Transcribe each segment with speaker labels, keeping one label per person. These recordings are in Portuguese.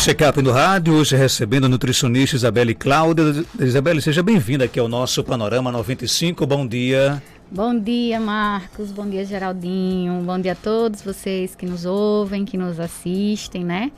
Speaker 1: Check-up no rádio, hoje recebendo a nutricionista Isabelle Cláudia. Isabelle, seja bem-vinda aqui ao nosso Panorama 95, bom dia.
Speaker 2: Bom dia, Marcos, bom dia, Geraldinho, bom dia a todos vocês que nos ouvem, que nos assistem, né?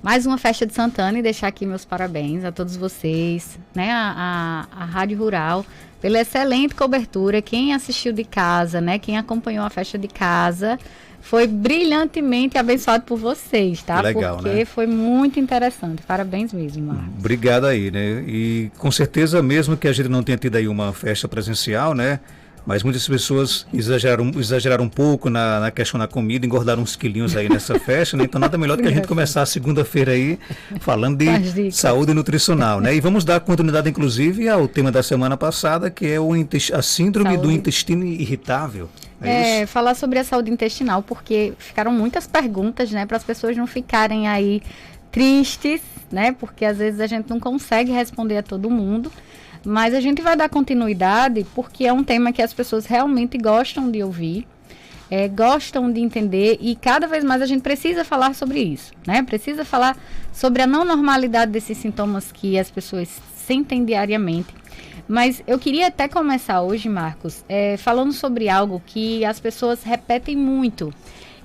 Speaker 2: Mais uma festa de Santana e deixar aqui meus parabéns a todos vocês, né? A Rádio Rural, pela excelente cobertura, quem assistiu de casa, né? Quem acompanhou a festa de casa, foi brilhantemente abençoado por vocês, tá?
Speaker 1: Legal,
Speaker 2: porque
Speaker 1: né?
Speaker 2: foi muito interessante. Parabéns mesmo, Marcos.
Speaker 1: Obrigado aí, né? E com certeza, mesmo que a gente não tenha tido aí uma festa presencial, né? Mas muitas pessoas exageraram um pouco na questão da comida, engordaram uns quilinhos aí nessa festa, né? Então nada melhor do que a gente começar a segunda-feira aí falando de saúde nutricional, né? E vamos dar continuidade, inclusive, ao tema da semana passada, que é a síndrome do intestino irritável.
Speaker 2: Falar sobre a saúde intestinal, porque ficaram muitas perguntas, né? Para as pessoas não ficarem aí tristes, né? Porque às vezes a gente não consegue responder a todo mundo. Mas a gente vai dar continuidade porque é um tema que as pessoas realmente gostam de ouvir, gostam de entender e cada vez mais a gente precisa falar sobre isso, né? Precisa falar sobre a não normalidade desses sintomas que as pessoas sentem diariamente. Mas eu queria até começar hoje, Marcos, falando sobre algo que as pessoas repetem muito.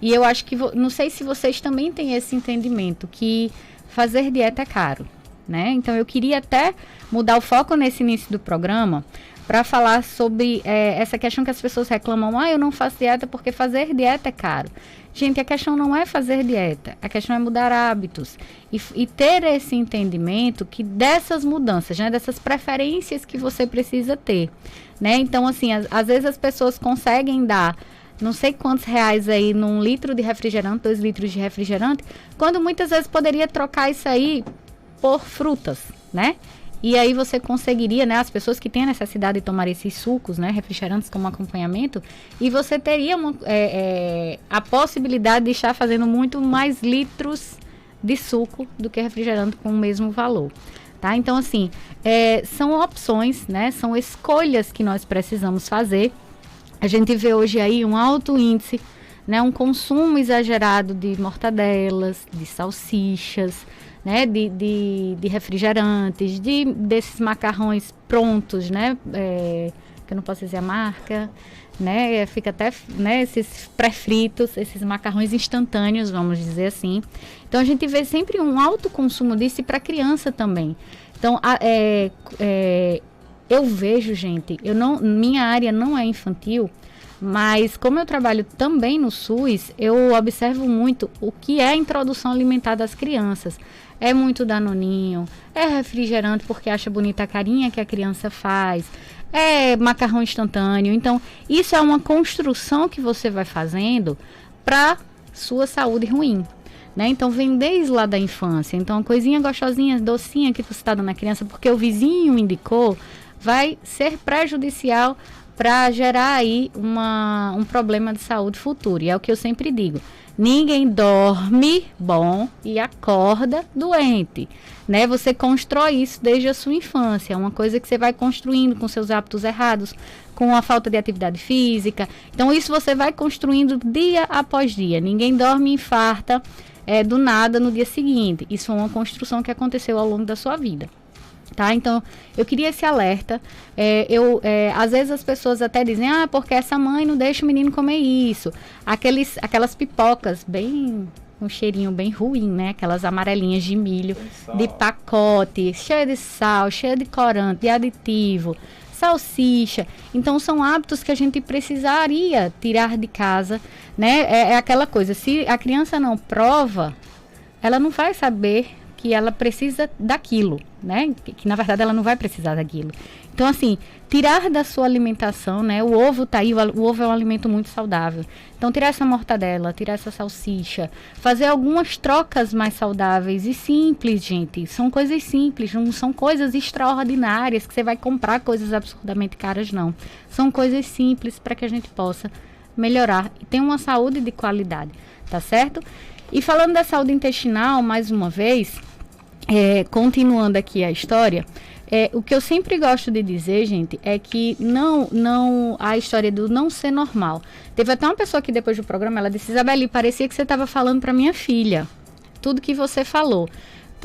Speaker 2: E eu acho que, não sei se vocês também têm esse entendimento, que fazer dieta é caro. Né? Então eu queria até mudar o foco nesse início do programa para falar sobre essa questão que as pessoas reclamam, eu não faço dieta porque fazer dieta é caro. Gente, a questão não é fazer dieta, a questão é mudar hábitos e ter esse entendimento que dessas mudanças, né, dessas preferências que você precisa ter, né? Então assim, às vezes as pessoas conseguem dar não sei quantos reais aí num litro de refrigerante, 2 litros de refrigerante, quando muitas vezes poderia trocar isso aí por frutas, né? E aí você conseguiria, né, as pessoas que têm a necessidade de tomar esses sucos, né, refrigerantes como acompanhamento, e você teria a possibilidade de estar fazendo muito mais litros de suco do que refrigerante com o mesmo valor, tá? Então, assim, são opções, né, são escolhas que nós precisamos fazer. A gente vê hoje aí um alto índice, né, um consumo exagerado de mortadelas, de salsichas, né, de refrigerantes, desses macarrões prontos, né, que eu não posso dizer a marca, né, fica até, né, esses pré-fritos, esses macarrões instantâneos, vamos dizer assim. Então a gente vê sempre um alto consumo disso e para criança também. Então eu vejo, gente, minha área não é infantil, mas como eu trabalho também no SUS, eu observo muito o que é a introdução alimentar das crianças. É muito danoninho, é refrigerante porque acha bonita a carinha que a criança faz, é macarrão instantâneo. Então, isso é uma construção que você vai fazendo para sua saúde ruim, né? Então, vem desde lá da infância. Então, uma coisinha gostosinha, docinha que você está dando na criança porque o vizinho indicou, vai ser prejudicial para gerar aí um problema de saúde futuro. E é o que eu sempre digo. Ninguém dorme bom e acorda doente, né? Você constrói isso desde a sua infância. É uma coisa que você vai construindo com seus hábitos errados, com a falta de atividade física. Então, isso você vai construindo dia após dia. Ninguém dorme e infarta do nada no dia seguinte. Isso é uma construção que aconteceu ao longo da sua vida. Tá? Então, eu queria esse alerta. Às vezes as pessoas até dizem, porque essa mãe não deixa o menino comer isso. Aquelas pipocas bem, um cheirinho bem ruim, né? Aquelas amarelinhas de milho, de pacote, cheia de sal, cheia de corante, de aditivo, salsicha. Então, são hábitos que a gente precisaria tirar de casa, né? É aquela coisa, se a criança não prova, ela não vai saber que ela precisa daquilo, né? Que na verdade ela não vai precisar daquilo. Então, assim, tirar da sua alimentação, né? O ovo tá aí, o ovo é um alimento muito saudável. Então, tirar essa mortadela, tirar essa salsicha, fazer algumas trocas mais saudáveis e simples, gente. São coisas simples, não são coisas extraordinárias que você vai comprar coisas absurdamente caras, não. São coisas simples para que a gente possa melhorar e ter uma saúde de qualidade, tá certo? E falando da saúde intestinal, mais uma vez, continuando aqui a história, o que eu sempre gosto de dizer, gente, é que não a história do não ser normal. Teve até uma pessoa que depois do programa, ela disse, Isabelle, parecia que você estava falando para minha filha, tudo que você falou.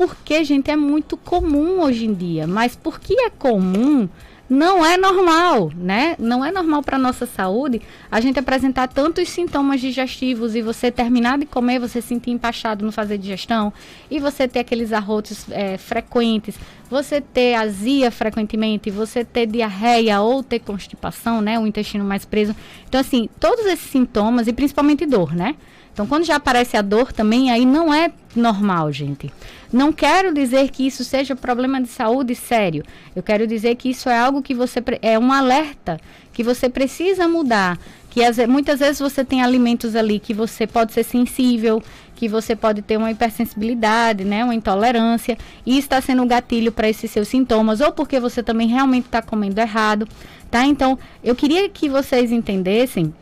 Speaker 2: porque, gente, é muito comum hoje em dia. Mas porque é comum, não é normal, né? Não é normal para a nossa saúde a gente apresentar tantos sintomas digestivos e você terminar de comer, você sentir empachado no fazer digestão, e você ter aqueles arrotos frequentes, você ter azia frequentemente, você ter diarreia ou ter constipação, né? O intestino mais preso. Então, assim, todos esses sintomas, e principalmente dor, né? Então, quando já aparece a dor também, aí não é normal, gente. Não quero dizer que isso seja problema de saúde sério. Eu quero dizer que isso é algo que é um alerta, que você precisa mudar. Que muitas vezes você tem alimentos ali que você pode ser sensível, que você pode ter uma hipersensibilidade, né, uma intolerância, e está sendo um gatilho para esses seus sintomas, ou porque você também realmente está comendo errado, tá? Então, eu queria que vocês entendessem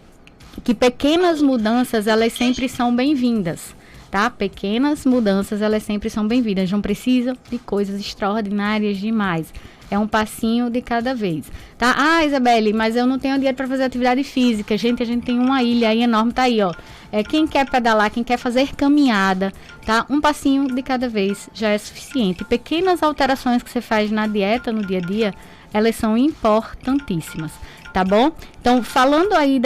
Speaker 2: que pequenas mudanças, elas sempre são bem-vindas, tá? Pequenas mudanças, elas sempre são bem-vindas. Não precisam de coisas extraordinárias demais. É um passinho de cada vez, tá? Ah, Isabelle, mas eu não tenho dinheiro para fazer atividade física. Gente, a gente tem uma ilha aí enorme, tá aí, ó. Quem quer pedalar, quem quer fazer caminhada, tá? Um passinho de cada vez já é suficiente. Pequenas alterações que você faz na dieta, no dia a dia, elas são importantíssimas. Tá bom? Então, falando aí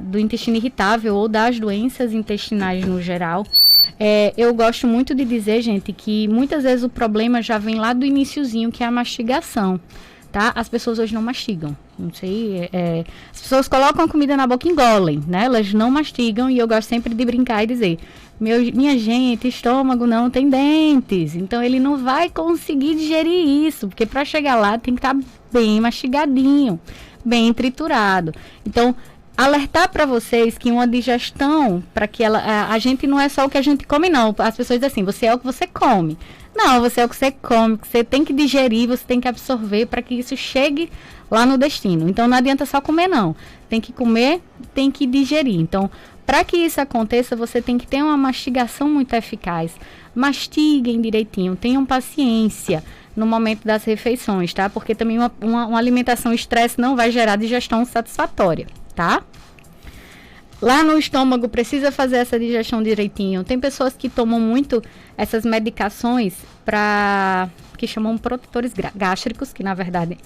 Speaker 2: do intestino irritável ou das doenças intestinais no geral, eu gosto muito de dizer, gente, que muitas vezes o problema já vem lá do iniciozinho, que é a mastigação, tá? As pessoas hoje não mastigam, não sei, as pessoas colocam a comida na boca e engolem, né? Elas não mastigam, e eu gosto sempre de brincar e dizer, minha gente, estômago não tem dentes, então ele não vai conseguir digerir isso, porque para chegar lá tem que estar bem mastigadinho, bem triturado. Então, alertar para vocês que uma digestão, para que a gente não é só o que a gente come, não. As pessoas dizem assim, você é o que você come. Não, você é o que você come, que você tem que digerir, você tem que absorver para que isso chegue lá no destino. Então, não adianta só comer, não. Tem que comer, tem que digerir. Então, para que isso aconteça, você tem que ter uma mastigação muito eficaz. Mastiguem direitinho, tenham paciência no momento das refeições, tá? Porque também uma alimentação estresse não vai gerar digestão satisfatória, tá? Lá no estômago precisa fazer essa digestão direitinho. Tem pessoas que tomam muito essas medicações que chamam protetores gástricos, que na verdade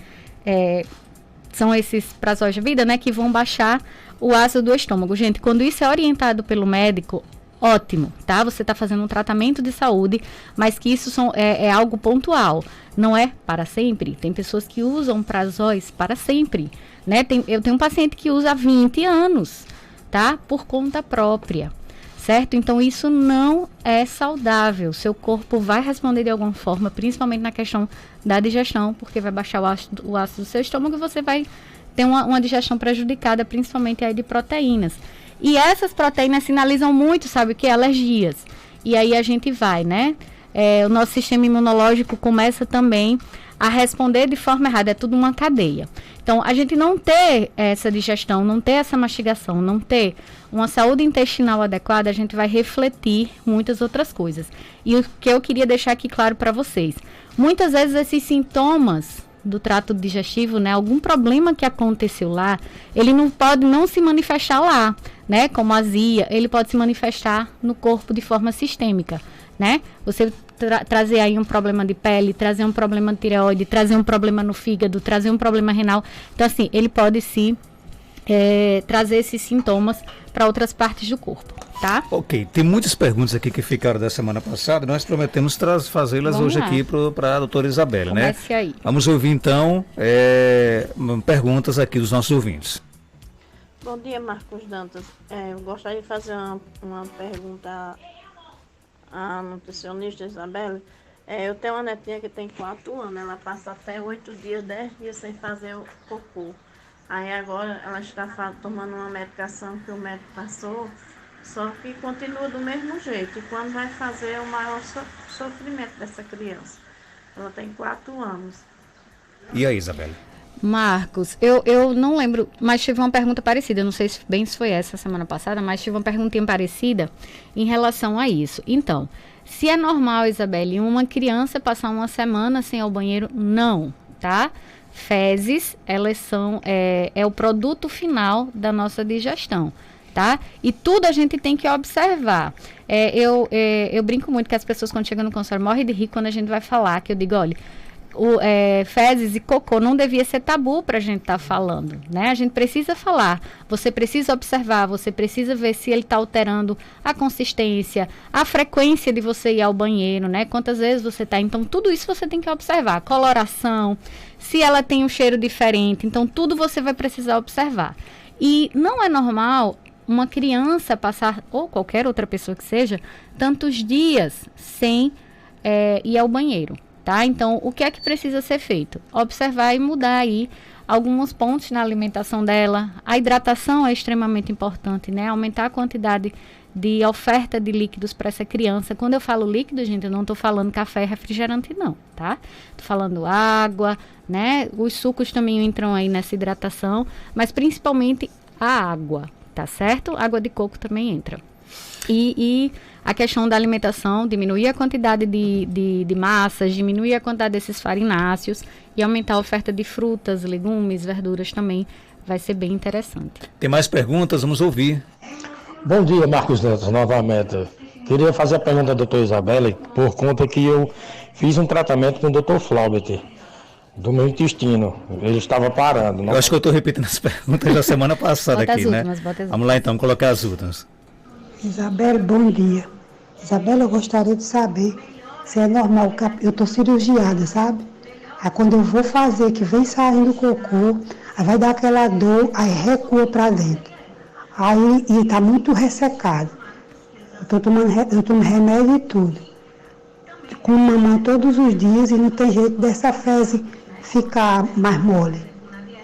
Speaker 2: são esses para a vida, né? Que vão baixar o ácido do estômago. Gente, quando isso é orientado pelo médico, ótimo, tá? Você está fazendo um tratamento de saúde, mas que isso é algo pontual, não é para sempre. Tem pessoas que usam prazóis para sempre, né? Eu tenho um paciente que usa há 20 anos, tá? Por conta própria, certo? Então, isso não é saudável. Seu corpo vai responder de alguma forma, principalmente na questão da digestão, porque vai baixar o ácido do seu estômago e você vai ter uma digestão prejudicada, principalmente aí de proteínas. E essas proteínas sinalizam muito, sabe o que? Alergias. E aí a gente vai, né? O nosso sistema imunológico começa também a responder de forma errada. É tudo uma cadeia. Então, a gente não ter essa digestão, não ter essa mastigação, não ter uma saúde intestinal adequada, a gente vai refletir muitas outras coisas. E o que eu queria deixar aqui claro para vocês. Muitas vezes esses sintomas do trato digestivo, né, algum problema que aconteceu lá, ele não pode não se manifestar lá, né, como azia, ele pode se manifestar no corpo de forma sistêmica, né, você trazer aí um problema de pele, trazer um problema de tireoide, trazer um problema no fígado, trazer um problema renal, então assim, ele pode sim trazer esses sintomas para outras partes do corpo, tá?
Speaker 1: Ok, tem muitas perguntas aqui que ficaram da semana passada, nós prometemos fazê-las hoje aqui para a doutora Isabelle, né?
Speaker 2: Aí.
Speaker 1: Vamos ouvir então perguntas aqui dos nossos ouvintes.
Speaker 3: Bom dia, Marcos Dantas. Eu gostaria de fazer uma pergunta à nutricionista Isabelle. Eu tenho uma netinha que tem 4 anos, ela passa até 8 dias, 10 dias sem fazer o cocô. Aí agora ela está tomando uma medicação que o médico passou, só que continua do mesmo jeito. E quando vai fazer o maior sofrimento dessa criança? Ela tem 4 anos.
Speaker 1: E aí, Isabelle?
Speaker 2: Marcos, eu não lembro, mas tive uma pergunta parecida. Eu não sei se foi essa semana passada, mas tive uma perguntinha parecida em relação a isso. Então, se é normal, Isabelle, uma criança passar uma semana sem ir ao banheiro, não, tá? Fezes, elas são o produto final da nossa digestão, tá? E tudo a gente tem que observar. Eu brinco muito que as pessoas quando chegam no consultório morrem de rir quando a gente vai falar, que eu digo, olha, fezes e cocô não devia ser tabu para a gente estar falando, né? A gente precisa falar, você precisa observar, você precisa ver se ele está alterando a consistência, a frequência de você ir ao banheiro, né? Quantas vezes você está, então tudo isso você tem que observar, coloração, se ela tem um cheiro diferente, então tudo você vai precisar observar. E não é normal uma criança passar, ou qualquer outra pessoa que seja, tantos dias sem ir ao banheiro. Tá? Então, o que é que precisa ser feito? Observar e mudar aí alguns pontos na alimentação dela. A hidratação é extremamente importante, né? Aumentar a quantidade de oferta de líquidos para essa criança. Quando eu falo líquido, gente, eu não estou falando café e refrigerante, não, tá? Estou falando água, né? Os sucos também entram aí nessa hidratação, mas principalmente a água, tá certo? Água de coco também entra. E a questão da alimentação, diminuir a quantidade de massas, diminuir a quantidade desses farináceos e aumentar a oferta de frutas, legumes, verduras também vai ser bem interessante.
Speaker 1: Tem mais perguntas? Vamos ouvir.
Speaker 4: Bom dia, Marcos Dantas, novamente. Queria fazer a pergunta ao doutor Isabelle, por conta que eu fiz um tratamento com o doutor Flaubert, do meu intestino. Ele estava parando.
Speaker 1: Eu acho que eu estou repetindo as perguntas da semana passada
Speaker 2: bota
Speaker 1: aqui,
Speaker 2: as
Speaker 1: né?
Speaker 2: últimas, bota as
Speaker 1: Vamos lá então, colocar as últimas.
Speaker 5: Isabelle, bom dia. Isabelle, eu gostaria de saber se é normal, eu estou cirurgiada, sabe? Aí quando eu vou fazer, que vem saindo cocô, aí vai dar aquela dor, aí recua para dentro. Aí, e está muito ressecado. Eu tomo remédio e tudo. Com mamãe todos os dias e não tem jeito dessa fezes ficar mais mole.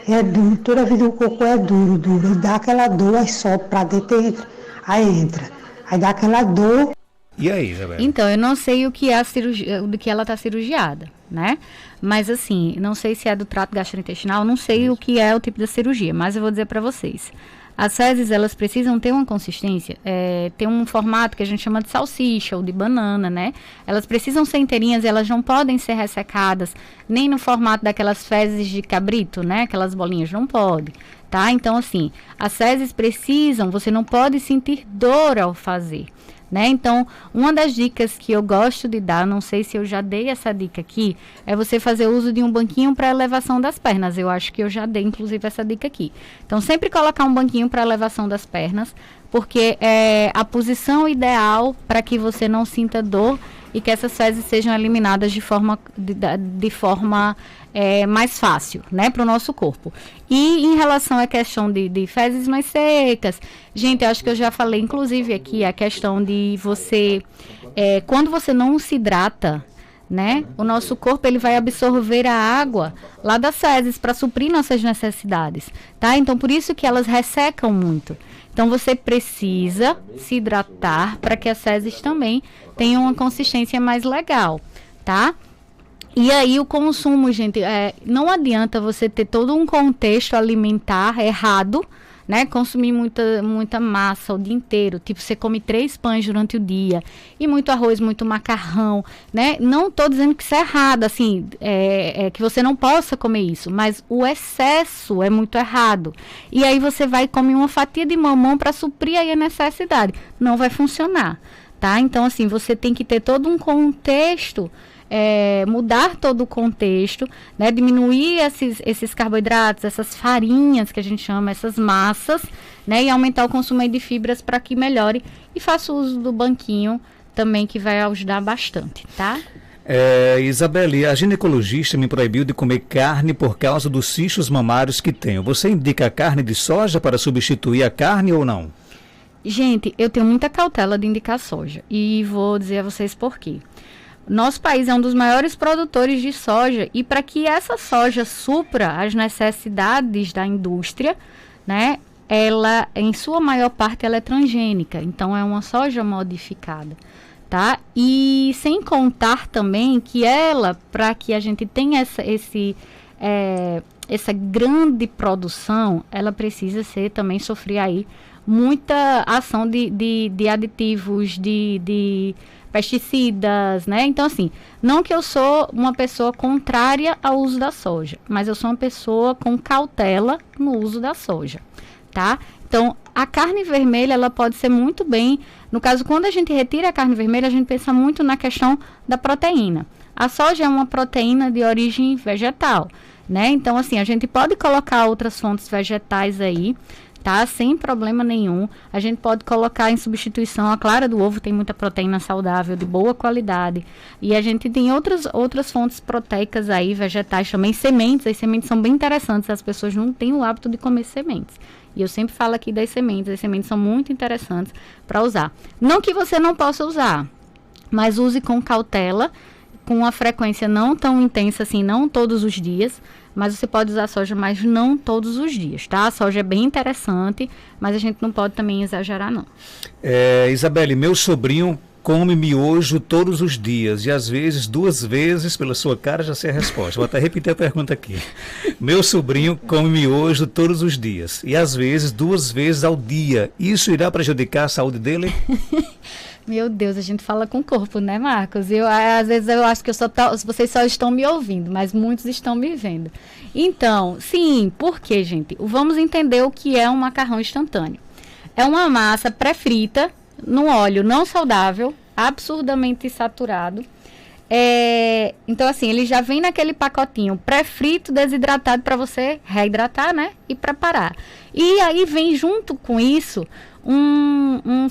Speaker 5: É duro, toda a vida o cocô é duro. E dá aquela dor, aí sobe para dentro, aí entra. Aí dá aquela dor.
Speaker 1: E aí, Isabelle?
Speaker 2: Então, eu não sei o que é a cirurgia, do que ela está cirurgiada, né? Mas assim, não sei se é do trato gastrointestinal, não sei o que é o tipo da cirurgia, mas eu vou dizer para vocês. As fezes, elas precisam ter uma consistência, ter um formato que a gente chama de salsicha ou de banana, né? Elas precisam ser inteirinhas, elas não podem ser ressecadas, nem no formato daquelas fezes de cabrito, né? Aquelas bolinhas, não pode, tá? Então, assim, as fezes precisam, você não pode sentir dor ao fazer, né? Então, uma das dicas que eu gosto de dar, não sei se eu já dei essa dica aqui, é você fazer uso de um banquinho para elevação das pernas. Eu acho que eu já dei, inclusive, essa dica aqui. Então, sempre colocar um banquinho para elevação das pernas, porque é a posição ideal para que você não sinta dor e que essas fezes sejam eliminadas de forma mais fácil, né, para o nosso corpo. E em relação à questão de fezes mais secas, gente, eu acho que eu já falei, inclusive aqui, a questão de você, quando você não se hidrata, né, o nosso corpo ele vai absorver a água lá das fezes para suprir nossas necessidades, tá? Então, por isso que elas ressecam muito. Então, você precisa se hidratar para que as fezes também tenham uma consistência mais legal, tá? E aí, o consumo, gente, não adianta você ter todo um contexto alimentar errado, né? Consumir muita massa o dia inteiro. Tipo, você come 3 pães durante o dia e muito arroz, muito macarrão, né? Não estou dizendo que isso é errado, assim, que você não possa comer isso, mas o excesso é muito errado. E aí você vai comer uma fatia de mamão para suprir aí a necessidade. Não vai funcionar, tá? Então, assim, você tem que ter todo um contexto, mudar todo o contexto, né, diminuir esses carboidratos, essas farinhas que a gente chama, essas massas, né, e aumentar o consumo aí de fibras para que melhore, e faça uso do banquinho também, que vai ajudar bastante, tá?
Speaker 1: Isabelle, a ginecologista me proibiu de comer carne por causa dos cistos mamários que tenho. Você indica a carne de soja para substituir a carne ou não?
Speaker 2: Gente, eu tenho muita cautela de indicar soja, e vou dizer a vocês por quê. Nosso país é um dos maiores produtores de soja, e para que essa soja supra as necessidades da indústria, né, ela, em sua maior parte, ela é transgênica, então é uma soja modificada, tá? E sem contar também que ela, para que a gente tenha essa grande produção, ela precisa também sofrer aí muita ação de aditivos, de pesticidas, né? Então, assim, não que eu sou uma pessoa contrária ao uso da soja, mas eu sou uma pessoa com cautela no uso da soja, tá? Então, a carne vermelha, ela pode ser muito bem, no caso, quando a gente retira a carne vermelha, a gente pensa muito na questão da proteína. A soja é uma proteína de origem vegetal, né? Então, assim, a gente pode colocar outras fontes vegetais aí, tá? Sem problema nenhum. A gente pode colocar em substituição, a clara do ovo tem muita proteína saudável, de boa qualidade. E a gente tem outras fontes proteicas aí, vegetais também, sementes. As sementes são bem interessantes, as pessoas não têm o hábito de comer sementes. E eu sempre falo aqui das sementes, as sementes são muito interessantes para usar. Não que você não possa usar, mas use com cautela, com uma frequência não tão intensa assim, não todos os dias, mas você pode usar soja, mas não todos os dias, tá? A soja é bem interessante, mas a gente não pode também exagerar, não.
Speaker 1: Isabelle, meu sobrinho come miojo todos os dias e às vezes 2 vezes, pela sua cara já sei a resposta. Vou até repetir a pergunta aqui. Meu sobrinho come miojo todos os dias e às vezes 2 vezes ao dia. Isso irá prejudicar a saúde dele?
Speaker 2: Meu Deus, a gente fala com o corpo, né, Marcos? Às vezes eu acho que vocês só estão me ouvindo, mas muitos estão me vendo. Então, sim, por quê, gente? Vamos entender o que é um macarrão instantâneo. É uma massa pré-frita no óleo não saudável, absurdamente saturado. Então, assim, ele já vem naquele pacotinho pré-frito, desidratado para você reidratar, né? E preparar. E aí vem junto com isso um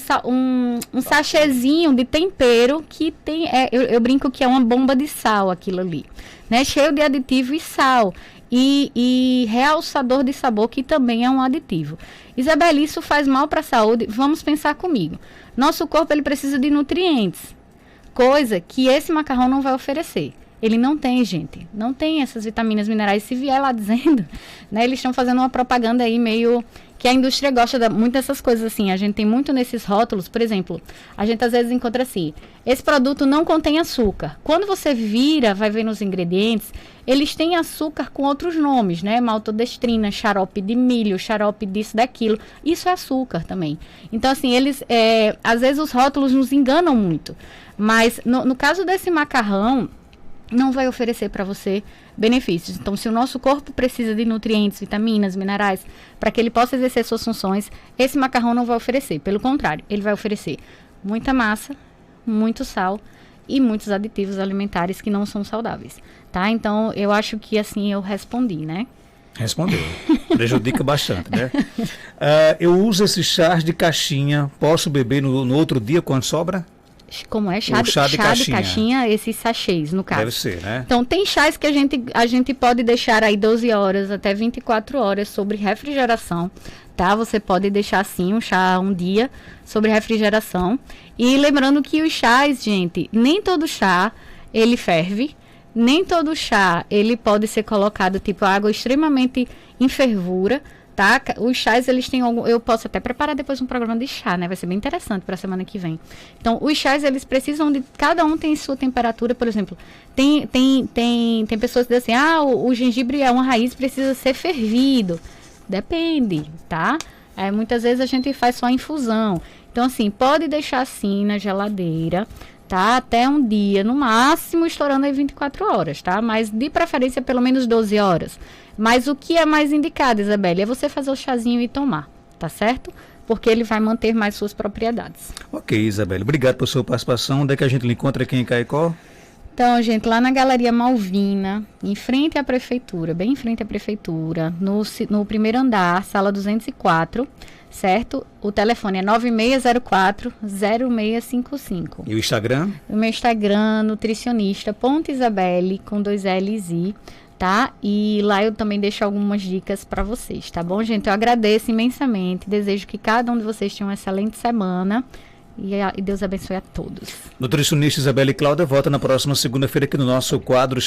Speaker 2: sachêzinho de tempero que tem, eu brinco que é uma bomba de sal aquilo ali, né? Cheio de aditivo e sal. E realçador de sabor, que também é um aditivo. Isabelle, isso faz mal para a saúde? Vamos pensar comigo. Nosso corpo, ele precisa de nutrientes, coisa que esse macarrão não vai oferecer. Ele não tem, gente. Não tem essas vitaminas, minerais. Se vier lá dizendo, né, eles estão fazendo uma propaganda aí meio que a indústria gosta muito dessas coisas assim. A gente tem muito nesses rótulos, por exemplo, a gente às vezes encontra assim, esse produto não contém açúcar. Quando você vai ver nos ingredientes, eles têm açúcar com outros nomes, né? Maltodestrina, xarope de milho, xarope disso, daquilo. Isso é açúcar também. Então, assim, às vezes os rótulos nos enganam muito. Mas no caso desse macarrão, não vai oferecer para você benefícios. Então, se o nosso corpo precisa de nutrientes, vitaminas, minerais, para que ele possa exercer suas funções, esse macarrão não vai oferecer. Pelo contrário, ele vai oferecer muita massa, muito sal e muitos aditivos alimentares que não são saudáveis, tá? Então, eu acho que assim eu respondi, né?
Speaker 1: Respondeu. Prejudica bastante, né? Eu uso esses chás de caixinha, posso beber no outro dia quando sobra?
Speaker 2: Como é? Chá de caixinha, esses sachês, no caso.
Speaker 1: Deve ser, né?
Speaker 2: Então, tem chás que a gente pode deixar aí 12 horas até 24 horas sobre refrigeração, tá? Você pode deixar assim um chá um dia sobre refrigeração. E lembrando que os chás, gente, nem todo chá ele ferve, nem todo chá ele pode ser colocado tipo água extremamente em fervura, tá? Os chás, eles têm eu posso até preparar depois um programa de chá, né? Vai ser bem interessante para a semana que vem. Então, os chás, eles precisam cada um tem sua temperatura, por exemplo. Tem pessoas que dizem assim, o gengibre é uma raiz, precisa ser fervido. Depende, tá? Muitas vezes a gente faz só infusão. Então, assim, pode deixar assim na geladeira, tá? Até um dia, no máximo, estourando aí 24 horas, tá? Mas, de preferência, pelo menos 12 horas. Mas o que é mais indicado, Isabelle, é você fazer o chazinho e tomar, tá certo? Porque ele vai manter mais suas propriedades.
Speaker 1: Ok, Isabelle. Obrigado por sua participação. Onde é que a gente lhe encontra aqui em Caicó?
Speaker 2: Então, gente, lá na Galeria Malvina, em frente à prefeitura, bem em frente à prefeitura, no primeiro andar, sala 204, certo? O telefone é 9604-0655.
Speaker 1: E o Instagram?
Speaker 2: O meu Instagram, nutricionista.isabelle, com 2 L's I, tá? E lá eu também deixo algumas dicas para vocês, tá bom, gente? Eu agradeço imensamente, desejo que cada um de vocês tenha uma excelente semana e Deus abençoe a todos.
Speaker 1: Nutricionista Isabelle Cláudia volta na próxima segunda-feira aqui no nosso quadro